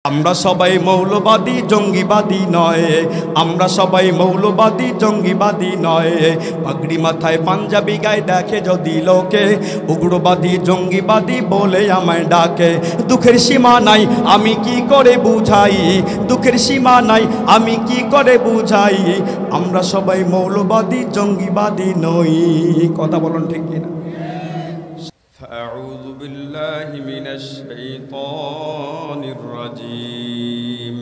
আমরা সবাই মৌলবাদী জঙ্গিবাদী নয়, আমরা সবাই মৌলবাদী জঙ্গিবাদী নয়। পাগড়ি মাথায় পাঞ্জাবি গায়ে দেখে যদি লোকে, উগ্রবাদী জঙ্গিবাদী বলে আমায় ডাকে। দুঃখের সীমা নাই আমি কি করে বুঝাই, দুঃখের সীমা নাই আমি কি করে বুঝাই। আমরা সবাই মৌলবাদী জঙ্গিবাদী নই। কথা বলুন ঠিক কিনা? أعوذ بالله من الشيطان الرجيم.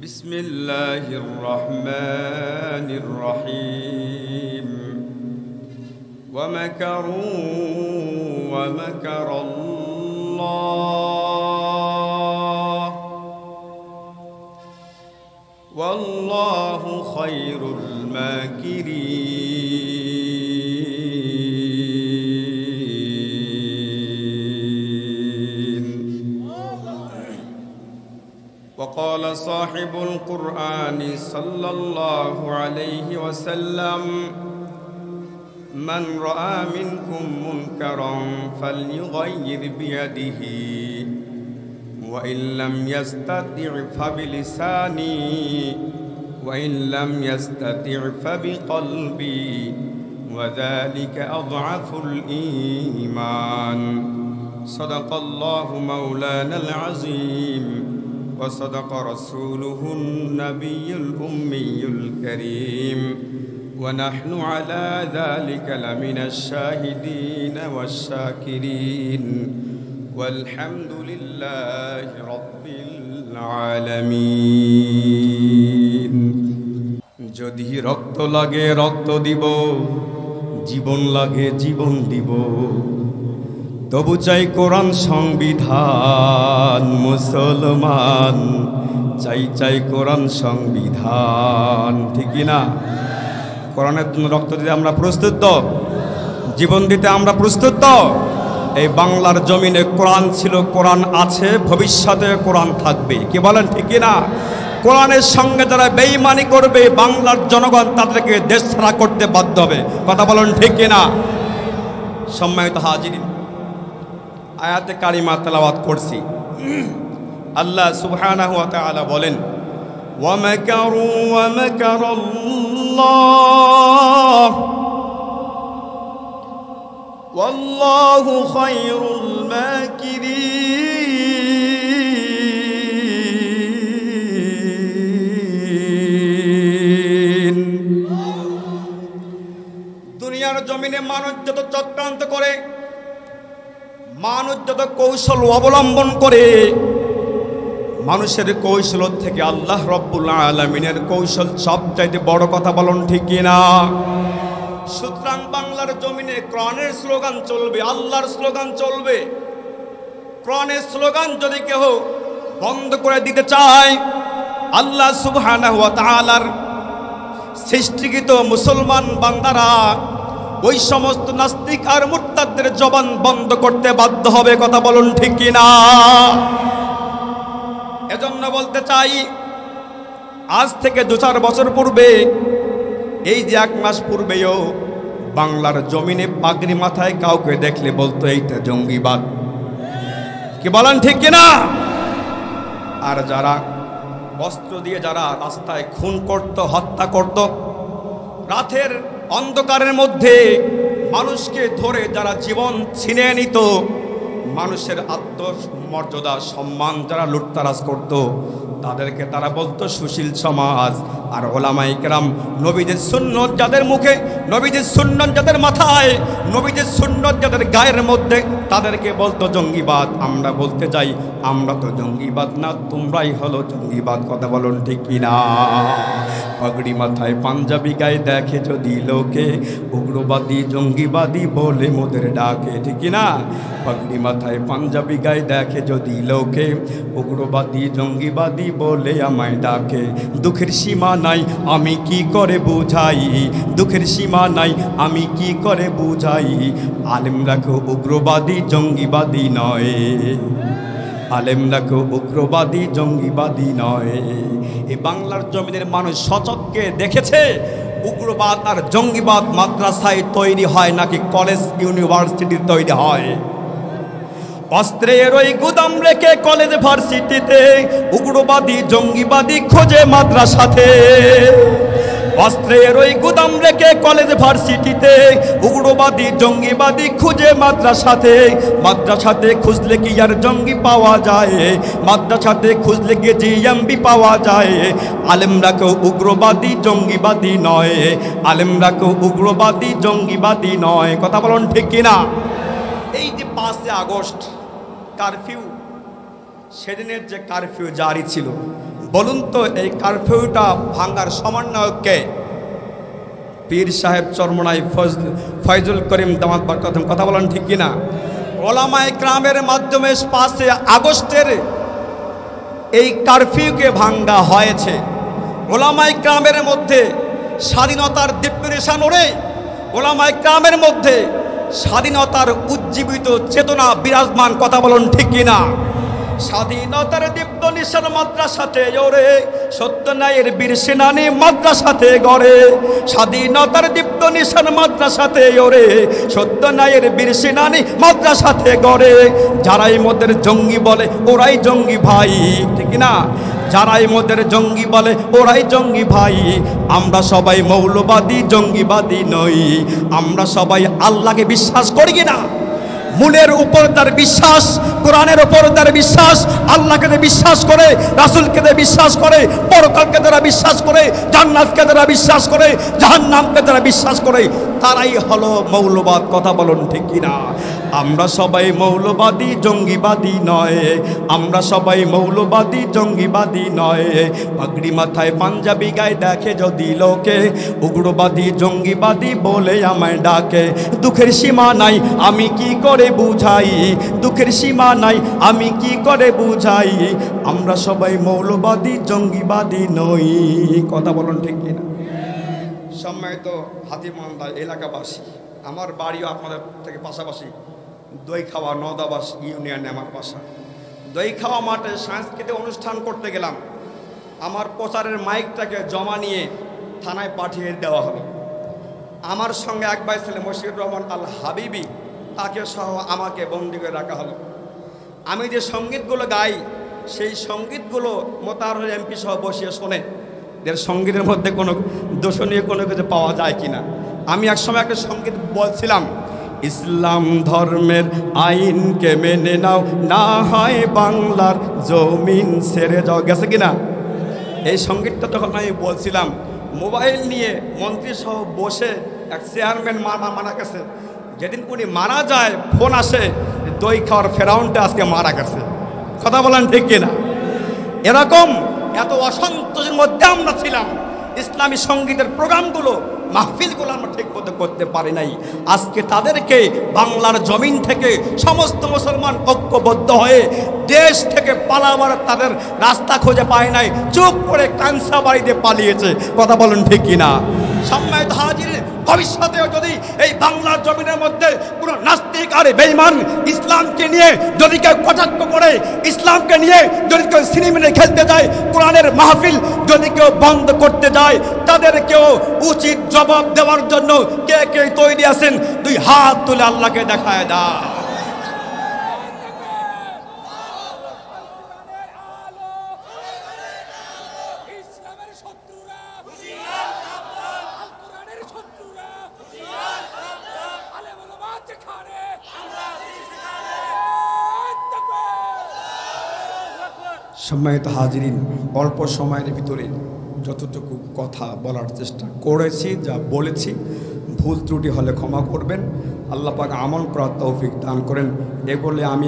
بسم الله الرحمن الرحيم. ومكروا ومكر الله والله خير الماكرين. وقال صاحب القرآن صلى الله عليه وسلم: من رأى منكم منكرا فليغير بيده وإن لم يستطع فبلسانه وإن لم يستطع فبقلبه وذلك أضعف الإيمان. صدق الله مولانا العظيم وصدق رسوله النبي الأمي الكريم ونحن على ذلك لمن الشاهدين والشاكرين والحمد لله رب العالمين. যদি রক্ত লাগে রক্ত দিব, জীবন লাগে জীবন দিব, তবু চাই কোরআন সংবিধান। মুসলমান চাই চাই কোরআন সংবিধান, ঠিক না? কোরআনের জন্য রক্ত দিতে আমরা প্রস্তুত তো? জীবন দিতে আমরা প্রস্তুত তো? এই বাংলার জমিনে কোরআন ছিল, কোরআন আছে, ভবিষ্যতে কোরআন থাকবে। কি বলেন ঠিক না? কোরআনের সঙ্গে যারা বেঈমানি করবে বাংলার জনগণ তাদেরকে দেশ ছাড়া করতে বাধ্য হবে। কথা বলেন ঠিক না? সম্মানিত হাজিরিন, আয়াতে কারিমা তেলাওয়াত করছি। আল্লাহ সুবহানাহু ওয়া তাআলা বলেন, ওয়া মাকারু ওয়া মাকারাল্লাহ ওয়াল্লাহু খায়রুল মাকিরিন। দুনিয়ার জমিনে মানুষ যত চক্রান্ত করে, মানুষ যত কৌশল অবলম্বন করে, মানুষের কৌশল থেকে আল্লাহ রব্বুল আলামিনের কৌশল সবচাইতে বড়। কথা বলুন ঠিক কিনা? সুতরাং বাংলার জমিনে কোরআনের স্লোগান চলবে, আল্লাহর স্লোগান চলবে। কোরআনের স্লোগান যদি কেউ বন্ধ করে দিতে চায়, আল্লাহ সুবহানাহু ওয়া তাআলার সৃষ্টিকৃত মুসলমান বান্দারা ওই সমস্ত নাস্তিক আর মুরতাদদের জবান বন্ধ করতে বাধ্য হবে। কথা বলুন ঠিক কিনা? এজন্য বলতে চাই, আজ থেকে 2-4 বছর পূর্বে, এই যে 1 মাস পূর্বেও বাংলার জমিনে পাগড়ি মাথায় কাউকে দেখলে বলতো এইটা জঙ্গিবাদ। কি বলেন ঠিক কিনা? আর যারা অস্ত্র দিয়ে যারা রাস্তায় খুন করত, হত্যা করত, রাতের অন্ধকারের মধ্যে মানুষকে ধরে যারা জীবন ছিনিয়ে নিত, মানুষের আত্মমর্যাদা সম্মান যারা লুটতারাজ করত, তাদেরকে তারা বলতো সুশীল সমাজ। আর ওলামায়ে কেরাম নবীদের সুন্নত যাদের মুখে, নবীদের সুন্নত যাদের মাথায়, নবীদের সুন্নত যাদের গায়ের মধ্যে, তাদেরকে বলতো জঙ্গিবাদ। আমরা বলতে চাই, আমরা তো জঙ্গিবাদ না, তোমরাই হলো জঙ্গিবাদ। কথা বলুন ঠিক কিনা? পাগড়ি মাথায় পাঞ্জাবি গায়ে দেখে যদি লোকে, উগ্রবাদী জঙ্গিবাদী বলে মোদের ডাকে। ঠিক না? পাগড়ি মাথায় পাঞ্জাবি গায়ে দেখে যদি লোকে, উগ্রবাদী জঙ্গিবাদী বলে আমায় ডাকে। দুঃখের সীমা নাই আমি কি করে বুঝাই, দুঃখের সীমা নাই আমি কি করে বুঝাই। আলেম রাখো উগ্রবাদী জঙ্গিবাদী নয়, আলেম রাখো উগ্রবাদী জঙ্গিবাদী নয়। এই বাংলার জমিনের মানুষ সচক্ষে দেখেছে উগ্রবাদ আর জঙ্গিবাদ মাদ্রাসায় তৈরি হয় নাকি কলেজ ইউনিভার্সিটির তৈরি হয়। অস্ত্রের ওই গুদাম রেখে কলেজ ভার্সিটিতে উগ্রবাদী জঙ্গিবাদী খোঁজে মাদ্রাসাতে। অস্ত্রের ওই গুদাম রেখে কলেজ ভার্সিটিতে উগ্রবাদী জঙ্গিবাদী খুঁজে মাদ্রাসাতে। মাদ্রাসাতে খুঁজলে কি আর জঙ্গি পাওয়া যায়? মাদ্রাসাতে খুঁজলে কি জিএমবি পাওয়া যায়? আলেমরা কেউ উগ্রবাদী জঙ্গিবাদী নয়, আলেমরা কেউ উগ্রবাদী জঙ্গিবাদী নয়। কথা বলুন ঠিক কিনা? এই যে 5 আগস্ট কারফিউ, সেদিনের যে কারফিউ জারি ছিল, বলুন তো এই কারফিউটা ভাঙার সমন্বয়ক কে? পীর সাহেব চরমনাই ফয়জুল করিম দামাত বরকত। কথা বলেন ঠিক কিনা? ওলামায়ে কেরামের মাধ্যমে 5 আগস্টের এই কারফিউকে ভাঙ্গা হয়েছে। ওলামায়ে কেরামের মধ্যে স্বাধীনতার দীপ্ত নিশান ওড়ে, ওলামায়ে কেরামের মধ্যে স্বাধীনতার উজ্জীবিত চেতনা বিরাজমান। কথা বলুন ঠিক কিনা? স্বাধীনতার দীপ্ত নিশান মাদ্রাসাতে ওরে, সত্য ন্যায়ের বীর সেনানী মাদ্রাসাতে গড়ে। স্বাধীনতার দীপ্ত নিশান মাদ্রাসাতে ওরে, সত্য ন্যায়ের বীর সেনানী মাদ্রাসাতে গড়ে। যারাই মোদের জঙ্গি বলে ওরাই জঙ্গি ভাই, ঠিক না? যারাই মোদের জঙ্গি বলে ওরাই জঙ্গি ভাই। আমরা সবাই মৌলবাদী জঙ্গিবাদী নই, আমরা সবাই আল্লাহকে বিশ্বাস করি কিনা? মূলের উপর তার বিশ্বাস, কোরআনের উপর তার বিশ্বাস, আল্লাহকে বিশ্বাস করে, রাসূলকে বিশ্বাস করে, পরকালকে তারা বিশ্বাস করে, জান্নাতকে তারা বিশ্বাস করে, জাহান্নামকে তারা বিশ্বাস করে, তারাই হলো মৌলবাদ। কথা বলুন ঠিক কিনা? আমরা সবাই মৌলবাদী জঙ্গিবাদী নয়, আমরা সবাই মৌলবাদী জঙ্গিবাদী নয়। পাগড়ি মাথায় পাঞ্জাবি গায়ে দেখে যদি লোকে, উগ্রবাদী জঙ্গিবাদী বলে আমায় ডাকে। দুঃখের সীমা নাই আমি কি করে বুঝাই, দুঃখের সীমা নাই আমি কি করে বুঝাই। আমরা সবাই মৌলবাদী জঙ্গিবাদী নই। কথা বলুন ঠিক কিনা? সম্মানিত হাতিমান্দা এলাকাবাসী, আমার বাড়িও আপনাদের থেকে পাশাপাশি, দইখাওয়া নদাবাস ইউনিয়নে আমার বাসা। দইখাওয়া মাঠে সাংস্কৃতিক অনুষ্ঠান করতে গেলাম, আমার প্রচারের মাইকটাকে জমা নিয়ে থানায় পাঠিয়ে দেওয়া হলো। আমার সঙ্গে এক ভাই ছিলেন মশিউর রহমান আল হাবিবি, তাকে সহ আমাকে বন্দি করে রাখা হলো। আমি যে সঙ্গীতগুলো গাই সেই সঙ্গীতগুলো মোতাহার এমপি সহ বসিয়ে শোনে, এর সঙ্গীতের মধ্যে কোনো দোষণীয় কোনো কিছু পাওয়া যায় কিনা। আমি একসময় একটা সঙ্গীত বলছিলাম, ইসলাম ধর্মের আইনকে মেনে নাও, না হয় বাংলার জমিন ছেড়ে যাও। গেছে কিনা? এই সঙ্গীতটা তখন আমি বলছিলাম, মোবাইল নিয়ে মন্ত্রী সহ বসে এক চেয়ারম্যান মারা গেছে। যেদিন উনি মারা যায় ফোন আসে, দই খাওয়ার ফেরাউনটা আজকে মারা গেছে। কথা বলেন ঠিক কিনা? এরকম এত অসন্তোষের মধ্যে আমরা ছিলাম, ইসলামী সঙ্গীতের প্রোগ্রামগুলো মাহফিলগুলো আমরা ঠিক মতো করতে পারি নাই। আজকে তাদেরকে বাংলার জমিন থেকে সমস্ত মুসলমান ঐক্যবদ্ধ হয়ে দেশ থেকে পালাবার তাদের রাস্তা খুঁজে পায় নাই, চুপ করে কানসা বাড়িতে পালিয়েছে। কথা বলেন ঠিক কিনা? সম্মানিত হাজির, ভবিষ্যতেও যদি এই বাংলার জমিনের মধ্যে কোনো নাস্তিক আর বেঈমান ইসলামকে নিয়ে যদি কেউ কটাক্ষ করে, ইসলামকে নিয়ে যদি কেউ সিনেমিনে খেলতে যায়, কোরআনের মাহফিল যদি কেউ বন্ধ করতে যায়, তাদেরকেও উচিত জবাব দেওয়ার জন্য কে কে তৈরি আছেন? 2 হাত তুলে আল্লাহকে দেখায় দাও। সম্মানিত হাজিরিন, অল্প সময়ের ভিতরে যতটুকু কথা বলার চেষ্টা করেছি, যা বলেছি, ভুল ত্রুটি হলে ক্ষমা করবেন। আল্লাহ পাক আমল করার তৌফিক দান করেন। এ বলে আমি